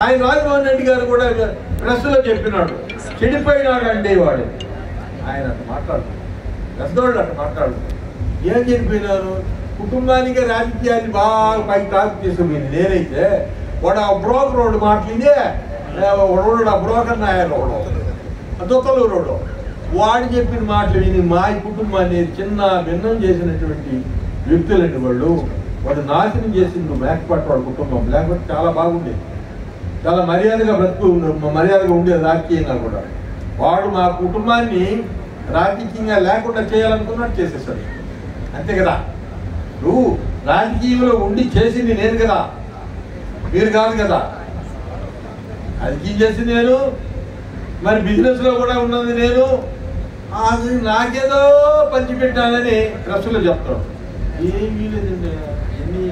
ఆయన రాజమోహన్ రెడ్డి గారు కూడా ప్రెస్లో చెప్పినాడు, చెడిపోయినాడు అంటే వాడు. ఆయన అట్లా మాట్లాడు, పెద్దవాళ్ళు అట్లా మాట్లాడు. ఏం చెడిపోయినారు? కుటుంబానికి రాజకీయాన్ని బాగా పైకి టాక్ చేసుకుని నేనైతే వాడు ఆ బ్రోకర్ రోడ్డు మాట్లాడితే రోడ్డు ఆ బ్రోకర్ నాయరు దొక్కలు రోడ్డు వాడు చెప్పిన మాటలు విని మా కుటుంబాన్ని చిన్న భిన్నం చేసినటువంటి వ్యక్తులండి వాళ్ళు. వాడు నాశనం చేసింది మేకపాటి వాడు కుటుంబం. లేకపోతే చాలా బాగుండేది, చాలా మర్యాదగా మర్యాదగా ఉండేది రాజకీయంగా కూడా. వాడు మా కుటుంబాన్ని రాజకీయంగా లేకుండా చేయాలనుకున్నట్టు చేసేసాడు, అంతే కదా. నువ్వు రాజకీయంలో ఉండి చేసింది నేను కదా, మీరు కాదు కదా. రాజకీయం చేసింది నేను, మరి బిజినెస్లో కూడా ఉన్నది నేను. అది నాకేదో పంచిపెట్టాలని ప్రెస్లో చెప్తాడు. ఏమీ లేదండి, ఎన్ని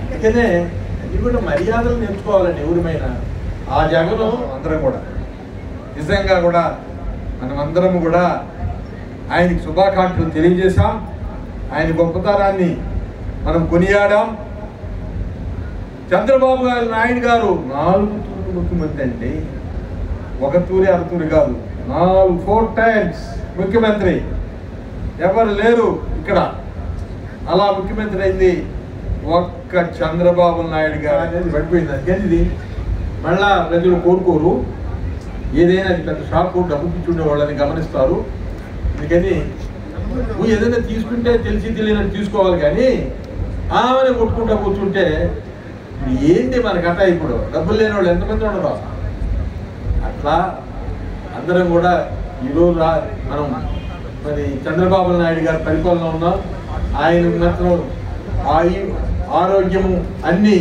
అందుకనే ఇది కూడా మర్యాదలు నేర్చుకోవాలండి ఎవరిమైనా. ఆ జగను అందరం కూడా నిజంగా కూడా మనమందరం కూడా ఆయనకి శుభాకాంక్షలు తెలియజేశాం. ఆయన గొప్పతనాన్ని మనం కొనియాడాం. చంద్రబాబు నాయుడు గారు 4 తూర్లు ముఖ్యమంత్రి అండి, ఒక తూరి అరతూరి కాదు, 4 times ముఖ్యమంత్రి. ఎవరు లేరు ఇక్కడ అలా ముఖ్యమంత్రి అయింది ఒక్క చంద్రబాబు నాయుడు గారు అనేది పడిపోయింది. అందుకని ఇది మళ్ళా ప్రజలు కోరుకోరు. ఏదైనా అది పెద్ద షాపు డబ్బు పిచ్చుండే వాళ్ళని గమనిస్తారు. అందుకని నువ్వు ఏదైనా తీసుకుంటే తెలిసి తెలియనట్టు తీసుకోవాలి, కానీ ఆమెను కొట్టుకుంటూ కూర్చుంటే ఏంటి మన కథ. ఇప్పుడు డబ్బులు లేని వాళ్ళు ఎంతమంది ఉండరు. అట్లా అందరం కూడా ఈరోజు మనం మరి చంద్రబాబు నాయుడు గారి పరిపాలన ఉన్నాం. ఆయన మాత్రం ఆరోగ్యము అన్నీ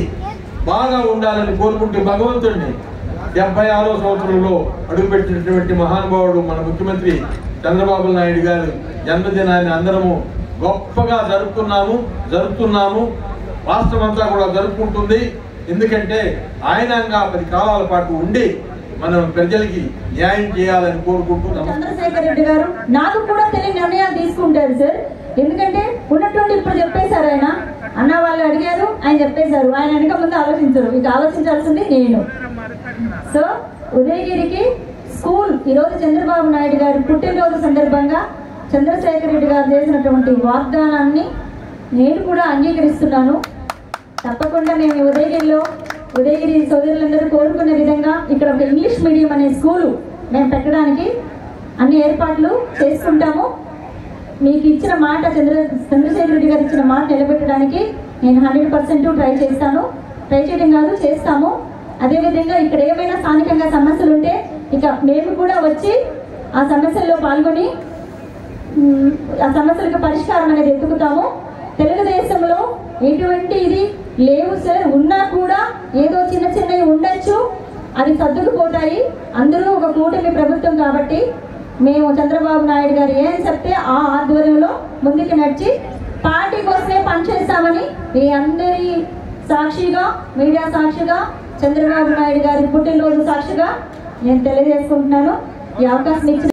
బాగా ఉండాలని కోరుకుంటే భగవంతుడిని 76వ సంవత్సరంలో అడుగుపెట్టినటువంటి మహానుభావుడు మన ముఖ్యమంత్రి చంద్రబాబు నాయుడు గారి జన్మదినాన్ని అందరము గొప్పగా జరుపుతున్నాము. రాష్ట్రం అంతా కూడా జరుపుకుంటుంది. ఎందుకంటే ఆయన 10 కాలాల పాటు ఉండి మనం ప్రజలకి న్యాయం చేయాలని కోరుకుంటూ. చంద్రశేఖర్ రెడ్డి గారు నాకు కూడా తెలియని నిర్ణయాలు తీసుకుంటారు సార్. ఎందుకంటే ఉన్నటువంటి ఇప్పుడు చెప్పేశారు ఆయన, అన్న వాళ్ళు అడిగారు, ఆయన చెప్పేశారు. ఆయన వెనక ముందు ఆలోచించరు, ఇక ఆలోచించాల్సింది నేను. సో ఉదయగిరికి స్కూల్ ఈరోజు చంద్రబాబు నాయుడు గారు పుట్టినరోజు సందర్భంగా చంద్రశేఖర్ రెడ్డి గారు చేసినటువంటి వాగ్దానాన్ని నేను కూడా అంగీకరిస్తున్నాను. తప్పకుండా మేము ఉదయగిరి సోదరులందరూ కోరుకున్న విధంగా ఇక్కడ ఒక ఇంగ్లీష్ మీడియం అనే స్కూలు మేము పెట్టడానికి అన్ని ఏర్పాట్లు చేసుకుంటాము. మీకు ఇచ్చిన మాట చంద్రశేఖర్ రెడ్డి గారు ఇచ్చిన మాట నిలబెట్టడానికి నేను 100% ట్రై చేస్తాను. ట్రై చేయడం కాదు, చేస్తాము. అదేవిధంగా ఇక్కడ ఏమైనా స్థానికంగా సమస్యలు ఉంటే ఇక మేము కూడా వచ్చి ఆ సమస్యల్లో పాల్గొని ఆ సమస్యలకు పరిష్కారం అనేది ఎత్తుకుతాము. తెలుగుదేశంలో ఎటువంటి ఇది లేవు సార్. ఉన్నా కూడా ఏదో చిన్నవి ఉండొచ్చు, అది సర్దుకుపోతాయి. అందరూ ఒక కూటమి ప్రభుత్వం కాబట్టి మేము చంద్రబాబు నాయుడు గారు ఏం చెప్తే ఆ ఆధ్వర్యంలో ముందుకు నడిచి పార్టీ కోసమే పనిచేస్తామని మీ అందరి సాక్షిగా, మీడియా సాక్షిగా, చంద్రబాబు నాయుడు గారి పుట్టినరోజు సాక్షిగా నేను తెలియజేసుకుంటున్నాను. ఈ అవకాశం ఇచ్చిన